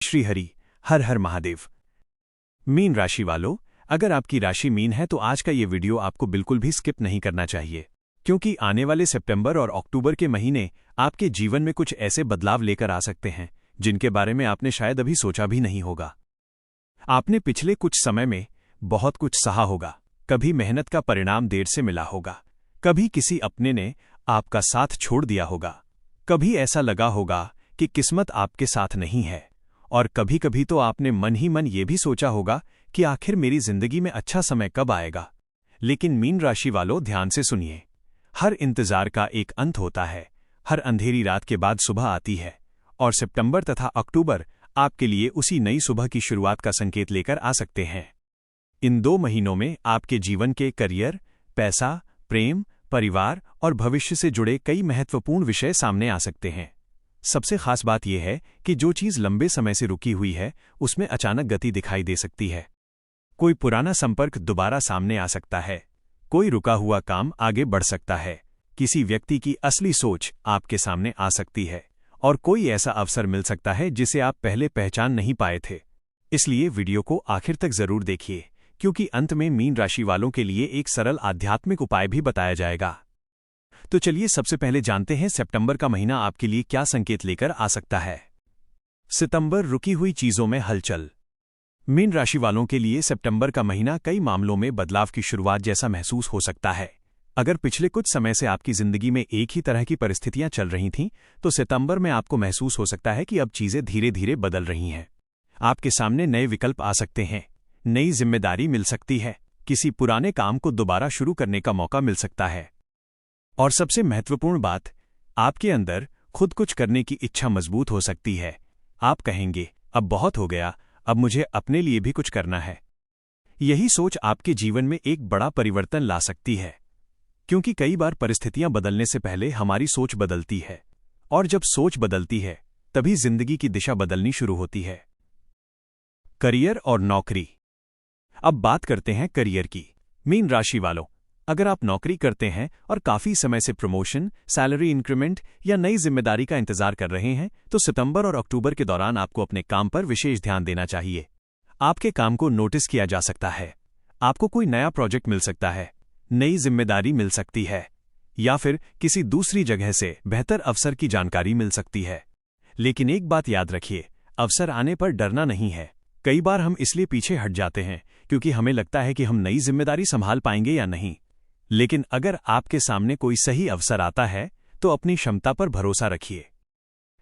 श्री हरि हर हर Mahadev. Mean राशि वालों, अगर आपकी राशि मीन है तो आज का ये वीडियो आपको बिल्कुल भी स्किप नहीं करना चाहिए, क्योंकि आने वाले सितंबर और अक्टूबर के महीने आपके जीवन में कुछ ऐसे बदलाव लेकर आ सकते हैं जिनके बारे में आपने शायद अभी सोचा भी नहीं होगा। आपने पिछले कुछ समय में बहुत कुछ सहा होगा, कभी मेहनत का परिणाम देर से मिला होगा, कभी किसी अपने ने आपका साथ छोड़ दिया होगा, कभी ऐसा लगा होगा कि किस्मत आपके साथ नहीं है, और कभी कभी तो आपने मन ही मन ये भी सोचा होगा कि आखिर मेरी जिंदगी में अच्छा समय कब आएगा। लेकिन मीन राशि वालों, ध्यान से सुनिए, हर इंतजार का एक अंत होता है, हर अंधेरी रात के बाद सुबह आती है, और सितंबर तथा अक्टूबर आपके लिए उसी नई सुबह की शुरुआत का संकेत लेकर आ सकते हैं। इन 2 महीनों में आपके जीवन के करियर, पैसा, प्रेम, परिवार और भविष्य से जुड़े कई महत्वपूर्ण विषय सामने आ सकते हैं। सबसे खास बात यह है कि जो चीज लंबे समय से रुकी हुई है उसमें अचानक गति दिखाई दे सकती है। कोई पुराना संपर्क दोबारा सामने आ सकता है, कोई रुका हुआ काम आगे बढ़ सकता है, किसी व्यक्ति की असली सोच आपके सामने आ सकती है, और कोई ऐसा अवसर मिल सकता है जिसे आप पहले पहचान नहीं पाए थे। इसलिए वीडियो को आखिर तक जरूर देखिए, क्योंकि अंत में मीन राशि वालों के लिए एक सरल आध्यात्मिक उपाय भी बताया जाएगा। तो चलिए सबसे पहले जानते हैं सितंबर का महीना आपके लिए क्या संकेत लेकर आ सकता है। सितंबर, रुकी हुई चीजों में हलचल। मीन राशि वालों के लिए सितंबर का महीना कई मामलों में बदलाव की शुरुआत जैसा महसूस हो सकता है। अगर पिछले कुछ समय से आपकी जिंदगी में एक ही तरह की परिस्थितियां चल रही थीं, तो सितंबर में आपको महसूस हो सकता है कि अब चीजें धीरे धीरे बदल रही हैं। आपके सामने नए विकल्प आ सकते हैं, नई जिम्मेदारी मिल सकती है, किसी पुराने काम को दोबारा शुरू करने का मौका मिल सकता है, और सबसे महत्वपूर्ण बात, आपके अंदर खुद कुछ करने की इच्छा मजबूत हो सकती है। आप कहेंगे, अब बहुत हो गया, अब मुझे अपने लिए भी कुछ करना है। यही सोच आपके जीवन में एक बड़ा परिवर्तन ला सकती है, क्योंकि कई बार परिस्थितियां बदलने से पहले हमारी सोच बदलती है, और जब सोच बदलती है तभी जिंदगी की दिशा बदलनी शुरू होती है। करियर और नौकरी। अब बात करते हैं करियर की। मीन राशि वालों, अगर आप नौकरी करते हैं और काफी समय से प्रमोशन, सैलरी इंक्रीमेंट या नई जिम्मेदारी का इंतजार कर रहे हैं, तो सितंबर और अक्टूबर के दौरान आपको अपने काम पर विशेष ध्यान देना चाहिए। आपके काम को नोटिस किया जा सकता है, आपको कोई नया प्रोजेक्ट मिल सकता है, नई जिम्मेदारी मिल सकती है, या फिर किसी दूसरी जगह से बेहतर अवसर की जानकारी मिल सकती है। लेकिन एक बात याद रखिए, अवसर आने पर डरना नहीं है। कई बार हम इसलिए पीछे हट जाते हैं क्योंकि हमें लगता है कि हम नई जिम्मेदारी संभाल पाएंगे या नहीं। लेकिन अगर आपके सामने कोई सही अवसर आता है तो अपनी क्षमता पर भरोसा रखिए।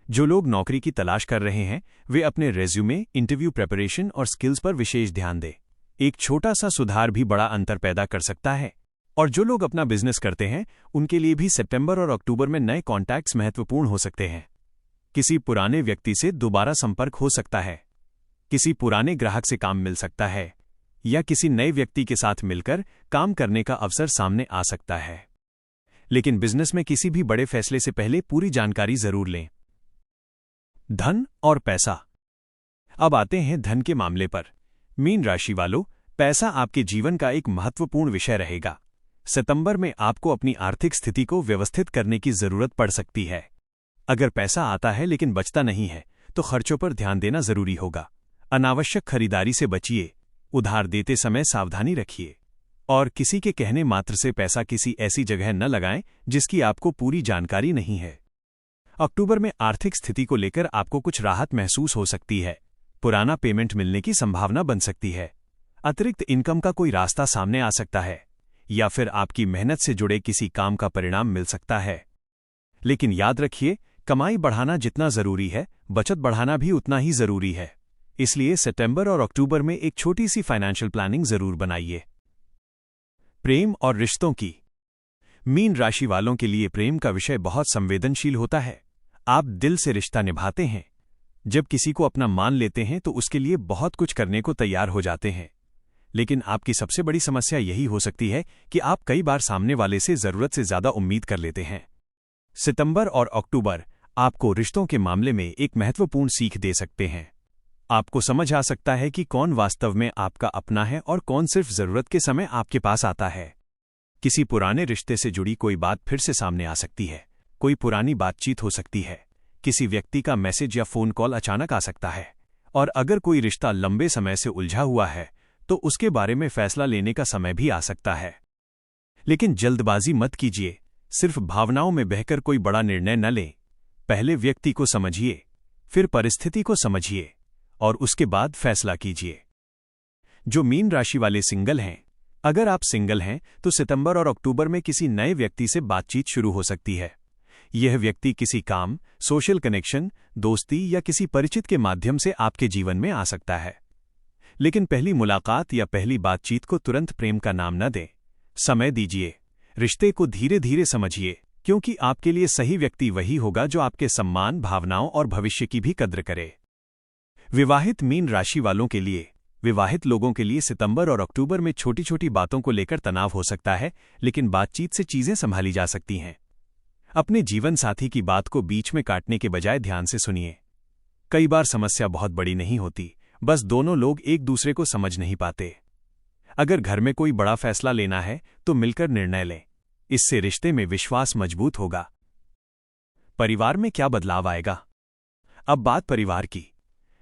जो लोग नौकरी की तलाश कर रहे हैं वे अपने रेज्यूमे, इंटरव्यू प्रिपरेशन और स्किल्स पर विशेष ध्यान दें। एक छोटा सा सुधार भी बड़ा अंतर पैदा कर सकता है। और जो लोग अपना बिजनेस करते हैं उनके लिए भी सितंबर और अक्टूबर में नए कॉन्टैक्ट्स महत्वपूर्ण हो सकते हैं। किसी पुराने व्यक्ति से दोबारा संपर्क हो सकता है, किसी पुराने ग्राहक से काम मिल सकता है, या किसी नए व्यक्ति के साथ मिलकर काम करने का अवसर सामने आ सकता है। लेकिन बिजनेस में किसी भी बड़े फैसले से पहले पूरी जानकारी जरूर लें। धन और पैसा। अब आते हैं धन के मामले पर। मीन राशि वालों, पैसा आपके जीवन का एक महत्वपूर्ण विषय रहेगा। सितंबर में आपको अपनी आर्थिक स्थिति को व्यवस्थित करने की जरूरत पड़ सकती है। अगर पैसा आता है लेकिन बचता नहीं है तो खर्चों पर ध्यान देना जरूरी होगा। अनावश्यक खरीदारी से बचिए, उधार देते समय सावधानी रखिए, और किसी के कहने मात्र से पैसा किसी ऐसी जगह न लगाएं जिसकी आपको पूरी जानकारी नहीं है। अक्टूबर में आर्थिक स्थिति को लेकर आपको कुछ राहत महसूस हो सकती है। पुराना पेमेंट मिलने की संभावना बन सकती है, अतिरिक्त इनकम का कोई रास्ता सामने आ सकता है, या फिर आपकी मेहनत से जुड़े किसी काम का परिणाम मिल सकता है। लेकिन याद रखिए, कमाई बढ़ाना जितना जरूरी है, बचत बढ़ाना भी उतना ही जरूरी है। इसलिए सितंबर और अक्टूबर में एक छोटी सी फाइनेंशियल प्लानिंग जरूर बनाइए। प्रेम और रिश्तों की। मीन राशि वालों के लिए प्रेम का विषय बहुत संवेदनशील होता है। आप दिल से रिश्ता निभाते हैं। जब किसी को अपना मान लेते हैं तो उसके लिए बहुत कुछ करने को तैयार हो जाते हैं। लेकिन आपकी सबसे बड़ी समस्या यही हो सकती है कि आप कई बार सामने वाले से जरूरत से ज्यादा उम्मीद कर लेते हैं। सितंबर और अक्टूबर आपको रिश्तों के मामले में एक महत्वपूर्ण सीख दे सकते हैं। आपको समझ आ सकता है कि कौन वास्तव में आपका अपना है और कौन सिर्फ जरूरत के समय आपके पास आता है। किसी पुराने रिश्ते से जुड़ी कोई बात फिर से सामने आ सकती है, कोई पुरानी बातचीत हो सकती है, किसी व्यक्ति का मैसेज या फोन कॉल अचानक आ सकता है, और अगर कोई रिश्ता लंबे समय से उलझा हुआ है तो उसके बारे में फैसला लेने का समय भी आ सकता है। लेकिन जल्दबाजी मत कीजिए, सिर्फ भावनाओं में बहकर कोई बड़ा निर्णय न लें। पहले व्यक्ति को समझिए, फिर परिस्थिति को समझिए और उसके बाद फैसला कीजिए। जो मीन राशि वाले सिंगल हैं, अगर आप सिंगल हैं तो सितंबर और अक्टूबर में किसी नए व्यक्ति से बातचीत शुरू हो सकती है। यह व्यक्ति किसी काम, सोशल कनेक्शन, दोस्ती या किसी परिचित के माध्यम से आपके जीवन में आ सकता है। लेकिन पहली मुलाकात या पहली बातचीत को तुरंत प्रेम का नाम न दें। समय दीजिए, रिश्ते को धीरे धीरे समझिए, क्योंकि आपके लिए सही व्यक्ति वही होगा जो आपके सम्मान, भावनाओं और भविष्य की भी कद्र करे। विवाहित मीन राशि वालों के लिए, विवाहित लोगों के लिए सितंबर और अक्टूबर में छोटी छोटी बातों को लेकर तनाव हो सकता है, लेकिन बातचीत से चीजें संभाली जा सकती हैं। अपने जीवन साथी की बात को बीच में काटने के बजाय ध्यान से सुनिए। कई बार समस्या बहुत बड़ी नहीं होती, बस दोनों लोग एक दूसरे को समझ नहीं पाते। अगर घर में कोई बड़ा फैसला लेना है तो मिलकर निर्णय लें, इससे रिश्ते में विश्वास मजबूत होगा। परिवार में क्या बदलाव आएगा? अब बात परिवार की।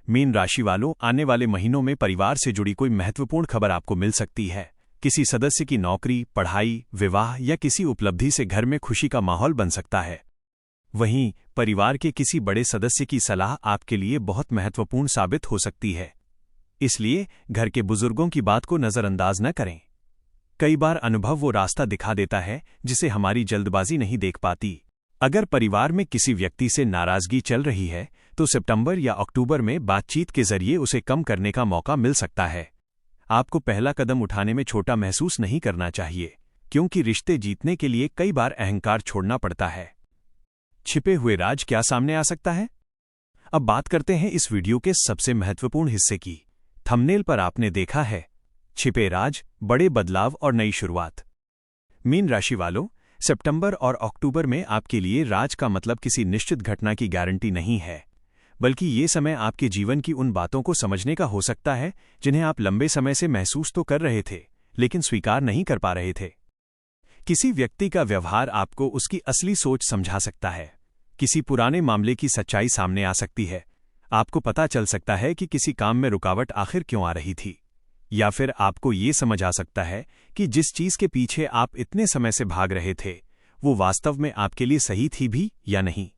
मीन राशि वालों, आने वाले महीनों में परिवार से जुड़ी कोई महत्वपूर्ण खबर आपको मिल सकती है। किसी सदस्य की नौकरी, पढ़ाई, विवाह या किसी उपलब्धि से घर में खुशी का माहौल बन सकता है। वहीं परिवार के किसी बड़े सदस्य की सलाह आपके लिए बहुत महत्वपूर्ण साबित हो सकती है, इसलिए घर के बुजुर्गों की बात को नजरअंदाज न करें। कई बार अनुभव वो रास्ता दिखा देता है जिसे हमारी जल्दबाजी नहीं देख पाती। अगर परिवार में किसी व्यक्ति से नाराजगी चल रही है तो सितंबर या अक्टूबर में बातचीत के जरिए उसे कम करने का मौका मिल सकता है। आपको पहला कदम उठाने में छोटा महसूस नहीं करना चाहिए, क्योंकि रिश्ते जीतने के लिए कई बार अहंकार छोड़ना पड़ता है। छिपे हुए राज क्या सामने आ सकता है? अब बात करते हैं इस वीडियो के सबसे महत्वपूर्ण हिस्से की। थंबनेल पर आपने देखा है छिपे राज, बड़े बदलाव और नई शुरुआत। मीन राशि वालों, सितंबर और अक्टूबर में आपके लिए राज का मतलब किसी निश्चित घटना की गारंटी नहीं है, बल्कि ये समय आपके जीवन की उन बातों को समझने का हो सकता है जिन्हें आप लंबे समय से महसूस तो कर रहे थे, लेकिन स्वीकार नहीं कर पा रहे थे। किसी व्यक्ति का व्यवहार आपको उसकी असली सोच समझा सकता है। किसी पुराने मामले की सच्चाई सामने आ सकती है। आपको पता चल सकता है कि किसी काम में रुकावट आखिर क्यों आ रही थी, या फिर आपको ये समझ आ सकता है कि जिस चीज के पीछे आप इतने समय से भाग रहे थे वो वास्तव में आपके लिए सही थी भी या नहीं।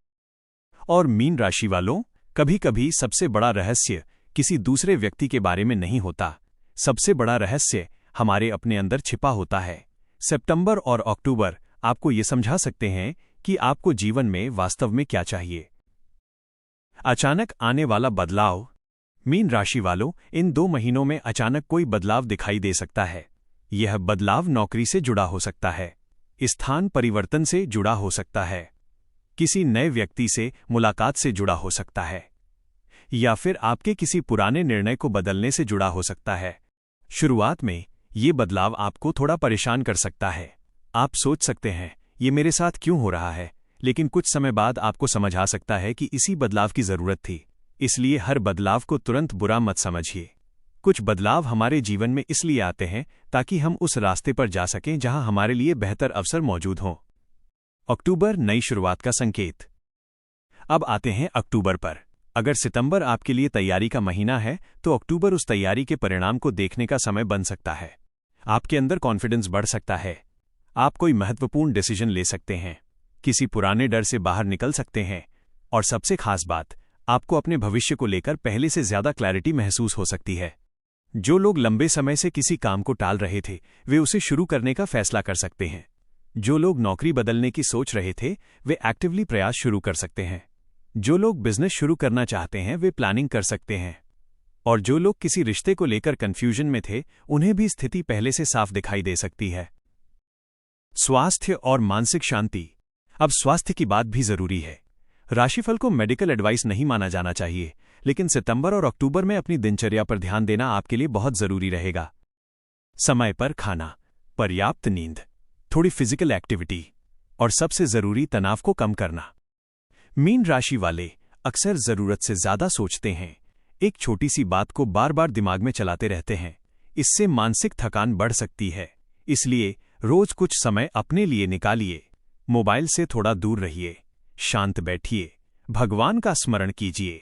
और मीन राशि वालों, कभी कभी सबसे बड़ा रहस्य किसी दूसरे व्यक्ति के बारे में नहीं होता, सबसे बड़ा रहस्य हमारे अपने अंदर छिपा होता है। सितंबर और अक्टूबर आपको ये समझा सकते हैं कि आपको जीवन में वास्तव में क्या चाहिए। अचानक आने वाला बदलाव। मीन राशि वालों, इन 2 महीनों में अचानक कोई बदलाव दिखाई दे सकता है। यह बदलाव नौकरी से जुड़ा हो सकता है, स्थान परिवर्तन से जुड़ा हो सकता है, किसी नए व्यक्ति से मुलाकात से जुड़ा हो सकता है, या फिर आपके किसी पुराने निर्णय को बदलने से जुड़ा हो सकता है। शुरुआत में ये बदलाव आपको थोड़ा परेशान कर सकता है। आप सोच सकते हैं ये मेरे साथ क्यों हो रहा है, लेकिन कुछ समय बाद आपको समझ आ सकता है कि इसी बदलाव की जरूरत थी। इसलिए हर बदलाव को तुरंत बुरा मत समझिए। कुछ बदलाव हमारे जीवन में इसलिए आते हैं ताकि हम उस रास्ते पर जा सकें जहां हमारे लिए बेहतर अवसर मौजूद हों। अक्टूबर, नई शुरुआत का संकेत। अब आते हैं अक्टूबर पर। अगर सितंबर आपके लिए तैयारी का महीना है तो अक्टूबर उस तैयारी के परिणाम को देखने का समय बन सकता है। आपके अंदर कॉन्फिडेंस बढ़ सकता है, आप कोई महत्वपूर्ण डिसीजन ले सकते हैं, किसी पुराने डर से बाहर निकल सकते हैं, और सबसे खास बात, आपको अपने भविष्य को लेकर पहले से ज्यादा क्लैरिटी महसूस हो सकती है। जो लोग लंबे समय से किसी काम को टाल रहे थे वे उसे शुरू करने का फैसला कर सकते हैं। जो लोग नौकरी बदलने की सोच रहे थे वे एक्टिवली प्रयास शुरू कर सकते हैं। जो लोग बिजनेस शुरू करना चाहते हैं वे प्लानिंग कर सकते हैं, और जो लोग किसी रिश्ते को लेकर कंफ्यूजन में थे उन्हें भी स्थिति पहले से साफ दिखाई दे सकती है। स्वास्थ्य और मानसिक शांति। अब स्वास्थ्य की बात भी जरूरी है। राशिफल को मेडिकल एडवाइस नहीं माना जाना चाहिए, लेकिन सितंबर और अक्टूबर में अपनी दिनचर्या पर ध्यान देना आपके लिए बहुत जरूरी रहेगा। समय पर खाना, पर्याप्त नींद, थोड़ी फिजिकल एक्टिविटी और सबसे जरूरी तनाव को कम करना। मीन राशि वाले अक्सर जरूरत से ज्यादा सोचते हैं, एक छोटी सी बात को बार बार दिमाग में चलाते रहते हैं। इससे मानसिक थकान बढ़ सकती है, इसलिए रोज कुछ समय अपने लिए निकालिए। मोबाइल से थोड़ा दूर रहिए, शांत बैठिए, भगवान का स्मरण कीजिए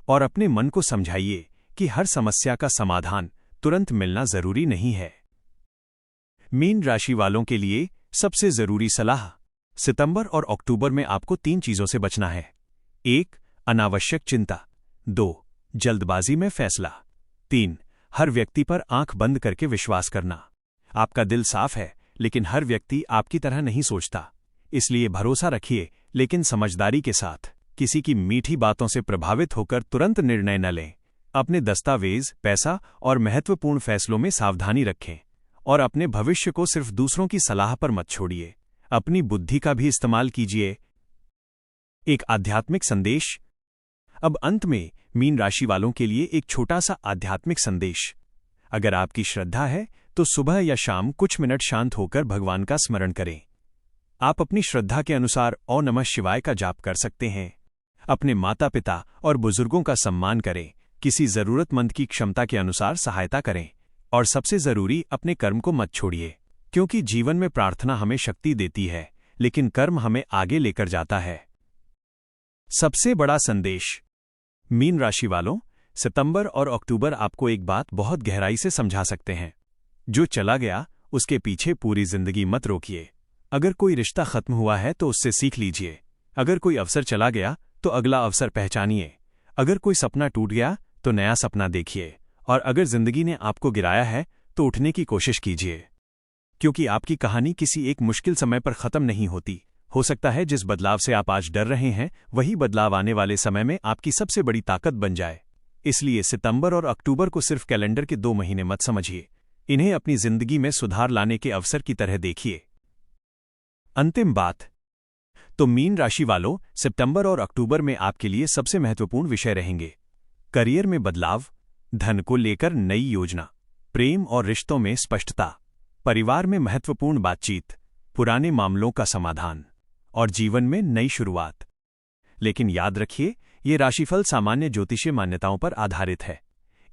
और अपने मन को समझाइए कि हर समस्या का समाधान तुरंत मिलना जरूरी नहीं है। मीन राशि वालों के लिए सबसे जरूरी सलाह: सितंबर और अक्टूबर में आपको 3 चीजों से बचना है। 1. अनावश्यक चिंता। 2. जल्दबाजी में फैसला। 3. हर व्यक्ति पर आंख बंद करके विश्वास करना। आपका दिल साफ है, लेकिन हर व्यक्ति आपकी तरह नहीं सोचता। इसलिए भरोसा रखिए, लेकिन समझदारी के साथ। किसी की मीठी बातों से प्रभावित होकर तुरंत निर्णय न लें। अपने दस्तावेज, पैसा और महत्वपूर्ण फैसलों में सावधानी रखें। और अपने भविष्य को सिर्फ दूसरों की सलाह पर मत छोड़िए, अपनी बुद्धि का भी इस्तेमाल कीजिए। एक आध्यात्मिक संदेश। अब अंत में मीन राशि वालों के लिए एक छोटा सा आध्यात्मिक संदेश। अगर आपकी श्रद्धा है तो सुबह या शाम कुछ मिनट शांत होकर भगवान का स्मरण करें। आप अपनी श्रद्धा के अनुसार ओम नमः शिवाय का जाप कर सकते हैं। अपने माता पिता और बुजुर्गों का सम्मान करें, किसी जरूरतमंद की क्षमता के अनुसार सहायता करें, और सबसे जरूरी, अपने कर्म को मत छोड़िए, क्योंकि जीवन में प्रार्थना हमें शक्ति देती है, लेकिन कर्म हमें आगे लेकर जाता है। सबसे बड़ा संदेश। मीन राशि वालों, सितंबर और अक्टूबर आपको एक बात बहुत गहराई से समझा सकते हैं। जो चला गया उसके पीछे पूरी जिंदगी मत रोकिए। अगर कोई रिश्ता खत्म हुआ है तो उससे सीख लीजिए। अगर कोई अवसर चला गया तो अगला अवसर पहचानिए। अगर कोई सपना टूट गया तो नया सपना देखिए। और अगर जिंदगी ने आपको गिराया है तो उठने की कोशिश कीजिए, क्योंकि आपकी कहानी किसी एक मुश्किल समय पर खत्म नहीं होती। हो सकता है जिस बदलाव से आप आज डर रहे हैं, वही बदलाव आने वाले समय में आपकी सबसे बड़ी ताकत बन जाए। इसलिए सितंबर और अक्टूबर को सिर्फ कैलेंडर के 2 महीने मत समझिए, इन्हें अपनी जिंदगी में सुधार लाने के अवसर की तरह देखिए। अंतिम बात। तो मीन राशि वालों, सितंबर और अक्टूबर में आपके लिए सबसे महत्वपूर्ण विषय रहेंगे: करियर में बदलाव, धन को लेकर नई योजना, प्रेम और रिश्तों में स्पष्टता, परिवार में महत्वपूर्ण बातचीत, पुराने मामलों का समाधान, और जीवन में नई शुरुआत। लेकिन याद रखिए, ये राशिफल सामान्य ज्योतिषीय मान्यताओं पर आधारित है।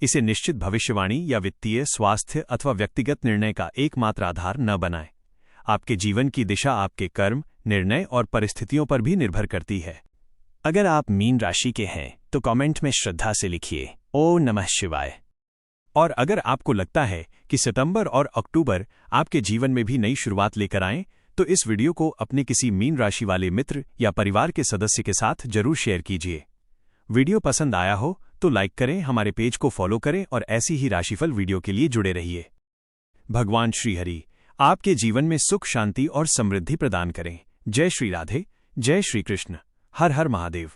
इसे निश्चित भविष्यवाणी या वित्तीय, स्वास्थ्य अथवा व्यक्तिगत निर्णय का एकमात्र आधार न बनाएं। आपके जीवन की दिशा आपके कर्म, निर्णय और परिस्थितियों पर भी निर्भर करती है। अगर आप मीन राशि के हैं तो कमेंट में श्रद्धा से लिखिए ओम नमः शिवाय। और अगर आपको लगता है कि सितंबर और अक्टूबर आपके जीवन में भी नई शुरुआत लेकर आएं, तो इस वीडियो को अपने किसी मीन राशि वाले मित्र या परिवार के सदस्य के साथ जरूर शेयर कीजिए। वीडियो पसंद आया हो तो लाइक करें, हमारे पेज को फॉलो करें और ऐसी ही राशिफल वीडियो के लिए जुड़े रहिए। भगवान श्रीहरि आपके जीवन में सुख, शांति और समृद्धि प्रदान करें। जय श्री राधे, जय श्री कृष्ण, हर हर महादेव।